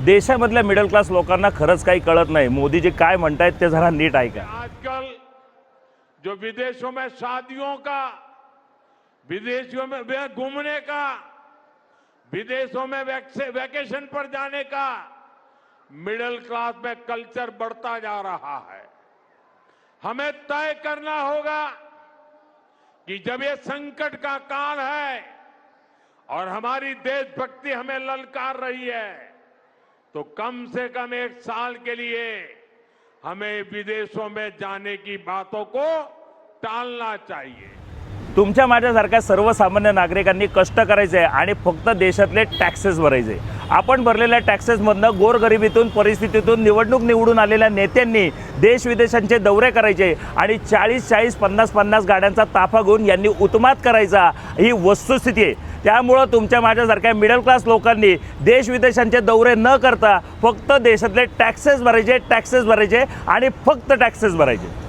देशामधल्या middle class लोकांना खरंच काही कळत नाही। मोदीजी काय म्हणतायत ते जरा नीट ऐका। आजकल जो विदेशों में शादियों का, विदेशों में घूमने का, विदेशों में वैकेशन पर जाने का मिडिल क्लास में कल्चर बढ़ता जा रहा है। हमें तय करना होगा कि जब ये संकट का काल है और हमारी देशभक्ति हमें ललकार रही है, तो कम से कम एक साल के लिए हमें विदेशों में जाने की बातों को टालना चाहिए। तुमच्या माझ्यासारख्या सर्वसामान्य नागरिकांनी कष्ट करायचे आणि फक्त देशातले टॅक्सेस भरायचे। आपण भरलेल्या टॅक्सेसमधनं गोरगरिबीतून परिस्थितीतून निवडणूक निवडून आलेल्या नेत्यांनी देश विदेशांचे दौरे करायचे आणि 40-40, 50-50 गाड्यांचा ताफा घेऊन यांनी उत्मात करायचा, ही वस्तुस्थिती आहे। त्यामुळे तुमच्या माझ्यासारख्या मिडल क्लास लोकांनी देश विदेशांचे दौरे न करता फक्त देशातले टॅक्सेस भरायचे आणि फक्त टॅक्सेस भरायचे।